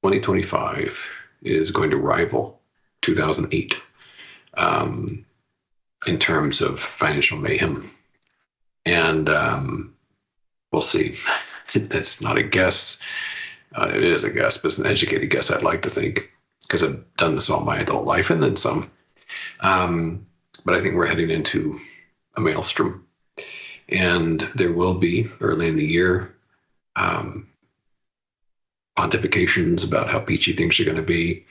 2025 is going to rival 2008 in terms of financial mayhem. And we'll see. That's not a guess. It is a guess, but it's an educated guess, I'd like to think, because I've done this all my adult life and then some. But I think we're heading into a maelstrom. And there will be, early in the year, pontifications about how peachy things are going to be.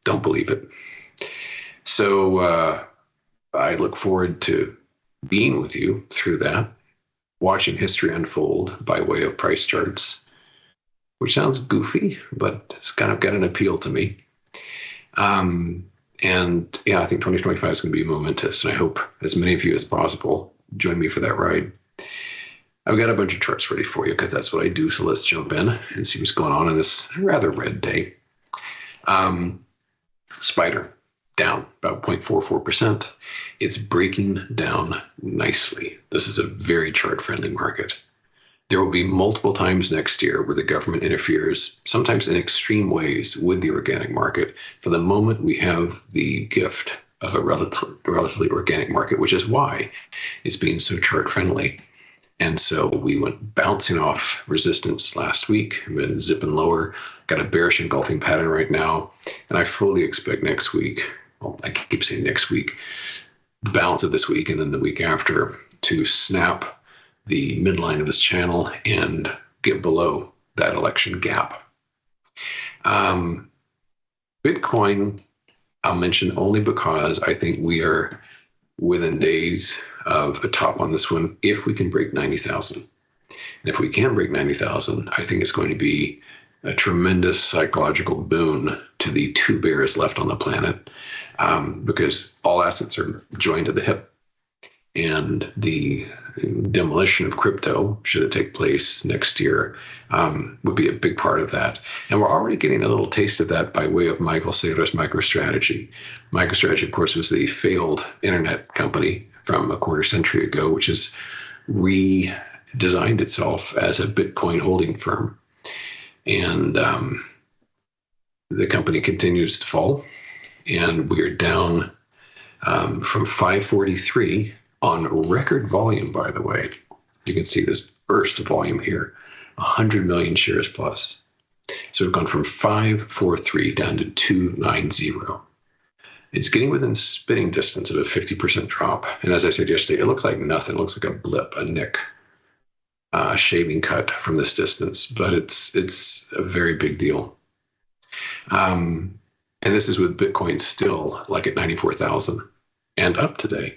Don't believe it. So I look forward to being with you through that, watching history unfold by way of price charts, which sounds goofy, but it's kind of got an appeal to me. And yeah, I think 2025 is going to be momentous, and I hope as many of you as possible join me for that ride. I've got a bunch of charts ready for you because that's what I do. So let's jump in and see what's going on this rather red day. Spider down about 0.44%. It's breaking down nicely. This is a very chart-friendly market. There will be multiple times next year where the government interferes, sometimes in extreme ways, with the organic market. For the moment, we have the gift of a relatively organic market, which is why it's being so chart-friendly. And so we went bouncing off resistance last week, been zipping lower, got a bearish engulfing pattern right now, and I fully expect next week, well, I keep saying next week, the balance of this week and then the week after, to snap the midline of this channel and get below that election gap. Bitcoin, I'll mention only because I think we are within days of a top on this one if we can break 90,000. And if we can break 90,000, I think it's going to be a tremendous psychological boon to the two bears left on the planet, because all assets are joined at the hip. And the demolition of crypto, should it take place next year, would be a big part of that. And we're already getting a little taste of that by way of Michael Saylor's MicroStrategy. MicroStrategy, of course, was the failed internet company from a quarter century ago, which has redesigned itself as a Bitcoin holding firm. And the company continues to fall. And we're down from 543 on record volume, by the way. You can see this burst of volume here, 100 million shares plus. So we've gone from 543 down to 290. It's getting within spitting distance of a 50% drop. And as I said yesterday, it looks like nothing. It looks like a blip, a nick, shaving cut from this distance, but it's a very big deal. And this is with Bitcoin still like at 94,000 and up today.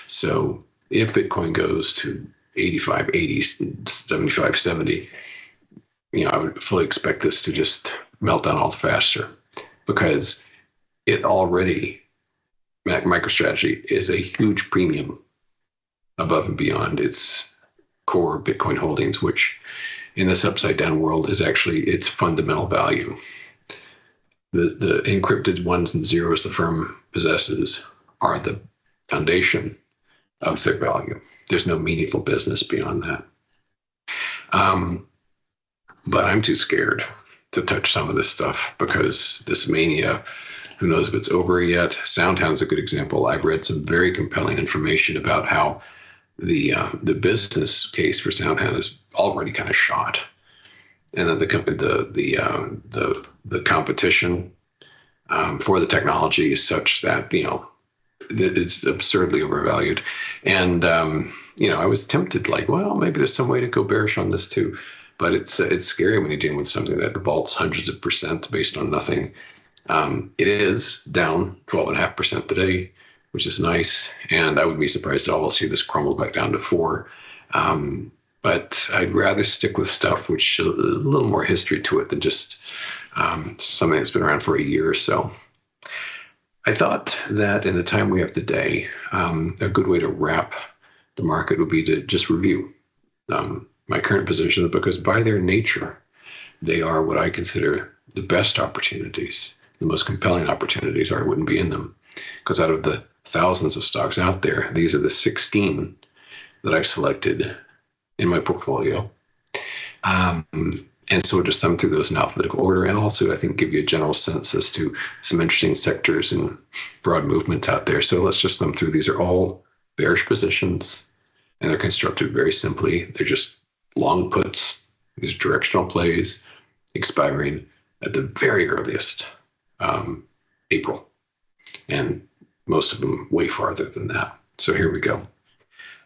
So if Bitcoin goes to 85, 80, 75, 70, I would fully expect this to just melt down all the faster, because it already, MicroStrategy is a huge premium above and beyond its core Bitcoin holdings, which in this upside down world is actually its fundamental value. The encrypted ones and zeros the firm possesses are the foundation of their value. There's no meaningful business beyond that. But I'm too scared to touch some of this stuff because this mania, who knows if it's over yet. SoundHound's a good example. I've read some very compelling information about how the business case for SoundHound is already kind of shot, and that the company, the competition for the technology is such that it's absurdly overvalued. And I was tempted, like, well, maybe there's some way to go bearish on this too. But it's scary when you're dealing with something that vaults hundreds of percent based on nothing. It is down 12.5% today, which is nice. And I would be surprised at all to see this crumble back down to 4. But I'd rather stick with stuff which a little more history to it than just something that's been around for a year or so. I thought that in the time we have today, a good way to wrap the market would be to just review my current position, because by their nature, they are what I consider the best opportunities, the most compelling opportunities, or I wouldn't be in them. Because out of the thousands of stocks out there, these are the 16 that I've selected in my portfolio. And so we'll just thumb through those in alphabetical order, and also I think give you a general sense as to some interesting sectors and broad movements out there. So let's just thumb through. These are all bearish positions, and they're constructed very simply. They're just long puts, these directional plays expiring at the very earliest April, and most of them way farther than that. So here we go.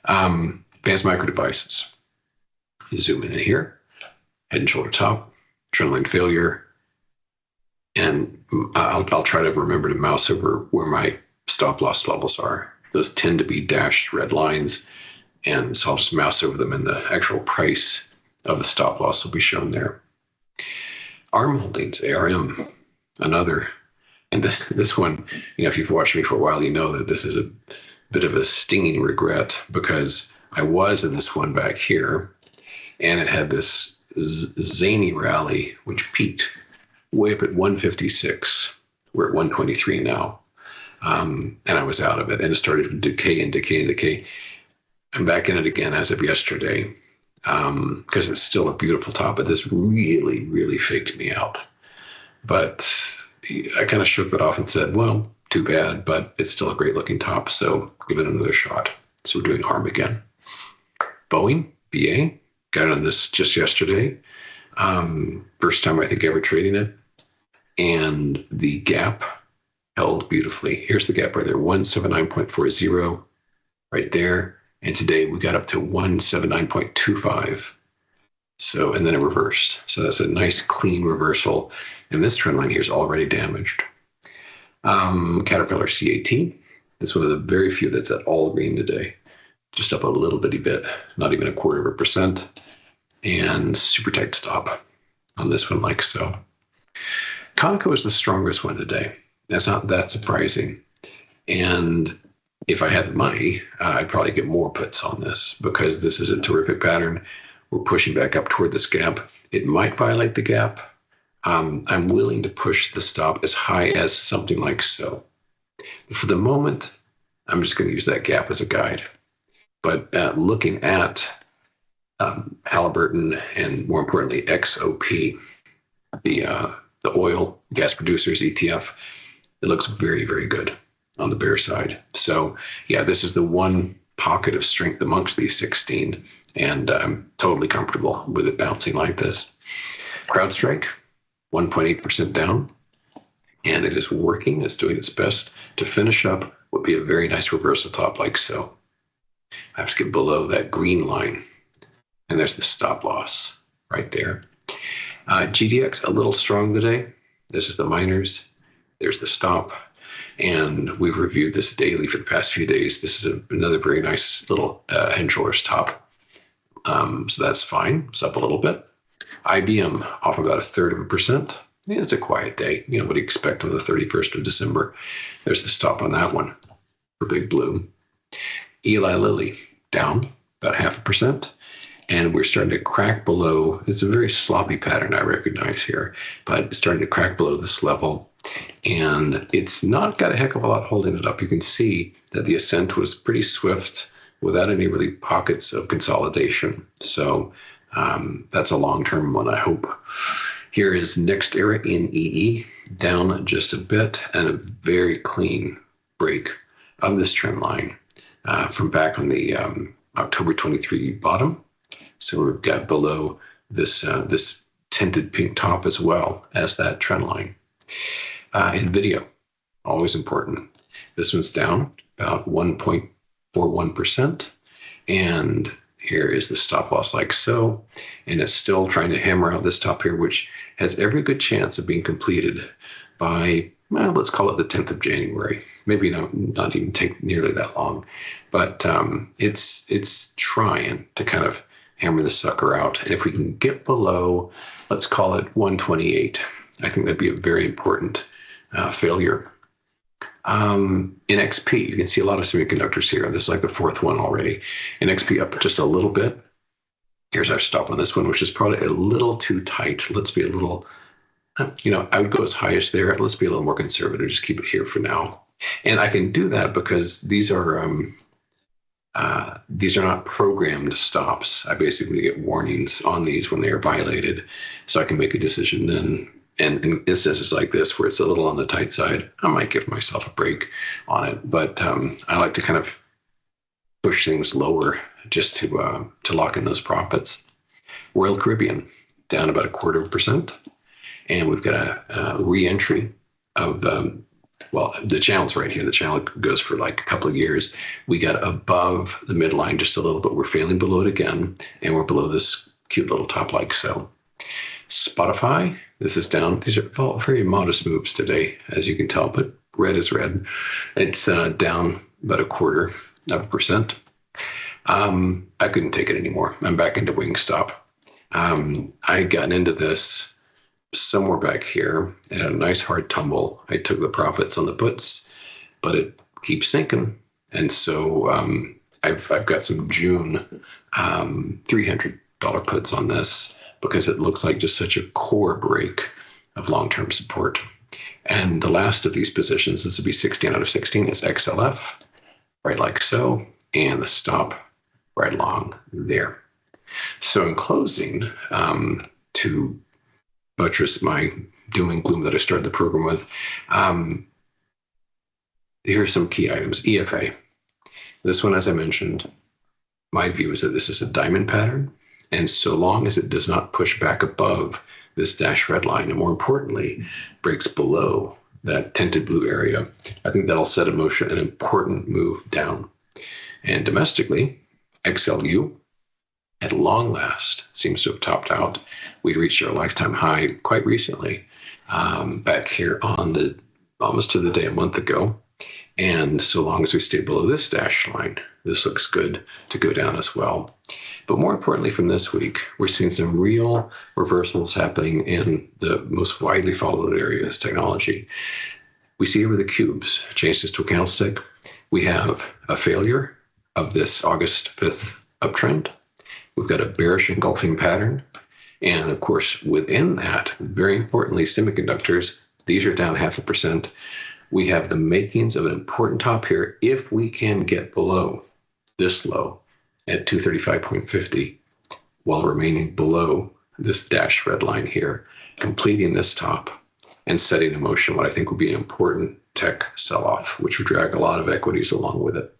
Advanced micro devices. You zoom in here, head and shoulder top, trendline failure, and I'll try to remember to mouse over where my stop loss levels are. Those tend to be dashed red lines, and so I'll just mouse over them, and the actual price of the stop loss will be shown there. ARM holdings, ARM, another. And this one, if you've watched me for a while, you know that this is a bit of a stinging regret, because I was in this one back here, and it had this zany rally, which peaked way up at 156. We're at 123 now. And I was out of it, and it started to decay and decay and decay. I'm back in it again as of yesterday, because it's still a beautiful top, but this really, really faked me out. But I kind of shook that off and said, well, too bad, but it's still a great looking top, so give it another shot. So we're doing ARM again. Boeing, BA, got on this just yesterday. First time I think ever trading it. And the gap held beautifully. Here's the gap right there, 179.40 right there. And today we got up to 179.25. So, and then it reversed. So that's a nice clean reversal. And this trend line here is already damaged. Caterpillar CAT. It's one of the very few that's at all green today. Just up a little bitty bit, not even 1/4%. And super tight stop on this one, like so. Conoco is the strongest one today. That's not that surprising. And if I had the money, I'd probably get more puts on this, because this is a terrific pattern. We're pushing back up toward this gap. It might violate the gap. I'm willing to push the stop as high as something like so. For the moment, I'm just going to use that gap as a guide. But looking at Halliburton, and more importantly, XOP, the oil gas producers ETF, it looks very, very good on the bear side. So yeah, this is the one pocket of strength amongst these 16, and I'm totally comfortable with it bouncing like this. CrowdStrike, 1.8% down, and it is working. It's doing its best to finish up what would be a very nice reversal top like so. I have to get below that green line, and there's the stop loss right there. GDX, a little strong today. This is the miners. There's the stop. And we've reviewed this daily for the past few days. This is another very nice little head and shoulders top. So that's fine. It's up a little bit. IBM off about 1/3%. Yeah, it's a quiet day. What do you expect on the 31st of December? There's the stop on that one for Big Blue. Eli Lilly down about 0.5%. And we're starting to crack below. It's a very sloppy pattern I recognize here, but it's starting to crack below this level. And it's not got a heck of a lot holding it up. You can see that the ascent was pretty swift without any really pockets of consolidation. So that's a long-term one, I hope. Here is next era in EE, down just a bit, and a very clean break of this trend line from back on the October 23 bottom. So we've got below this this tinted pink top as well as that trend line. NVIDIA, always important. This one's down about 1.41%. And here is the stop loss like so. And it's still trying to hammer out this top here, which has every good chance of being completed by, well, let's call it the 10th of January. Maybe not even take nearly that long. But it's trying to kind of hammer the sucker out. And if we can get below, let's call it 128, I think that'd be a very important failure. NXP, you can see a lot of semiconductors here. This is like the fourth one already. NXP up just a little bit. Here's our stop on this one, which is probably a little too tight. Let's be a little, I would go as high as there. Let's be a little more conservative. Just keep it here for now. And I can do that because these are these are not programmed stops. I basically get warnings on these when they are violated, so I can make a decision then. And in instances like this, where it's a little on the tight side, I might give myself a break on it. But I like to kind of push things lower just to lock in those profits. Royal Caribbean down about 0.25%, and we've got a re-entry of the channel's right here. The channel goes for like a couple of years. We got above the midline just a little bit. We're failing below it again, and we're below this cute little top like so. Spotify, this is down. These are all very modest moves today, as you can tell, but red is red. It's down about 0.25%. I couldn't take it anymore. I'm back into Wingstop. I had gotten into this somewhere back here. It had a nice hard tumble. I took the profits on the puts, but it keeps sinking. And so I've got some June $300 puts on this because it looks like just such a core break of long-term support. And the last of these positions, this would be 16 out of 16, is XLF, right like so, and the stop right along there. So in closing, to buttress my doom and gloom that I started the program with, here are some key items. EFA. This one, as I mentioned, my view is that this is a diamond pattern, and so long as it does not push back above this dashed red line, and more importantly, breaks below that tinted blue area, I think that'll set in motion an important move down. And domestically, XLU, at long last, seems to have topped out. We reached our lifetime high quite recently, back here on almost to the day a month ago. And so long as we stay below this dashed line, this looks good to go down as well. But more importantly, from this week, we're seeing some real reversals happening in the most widely followed areas, technology. We see over the cubes, change this to a candlestick. We have a failure of this August 5th uptrend. We've got a bearish engulfing pattern. And of course, within that, very importantly, semiconductors, these are down 0.5%. We have the makings of an important top here if we can get below this low at 235.50 while remaining below this dashed red line here, completing this top and setting in motion what I think will be an important tech sell-off, which would drag a lot of equities along with it.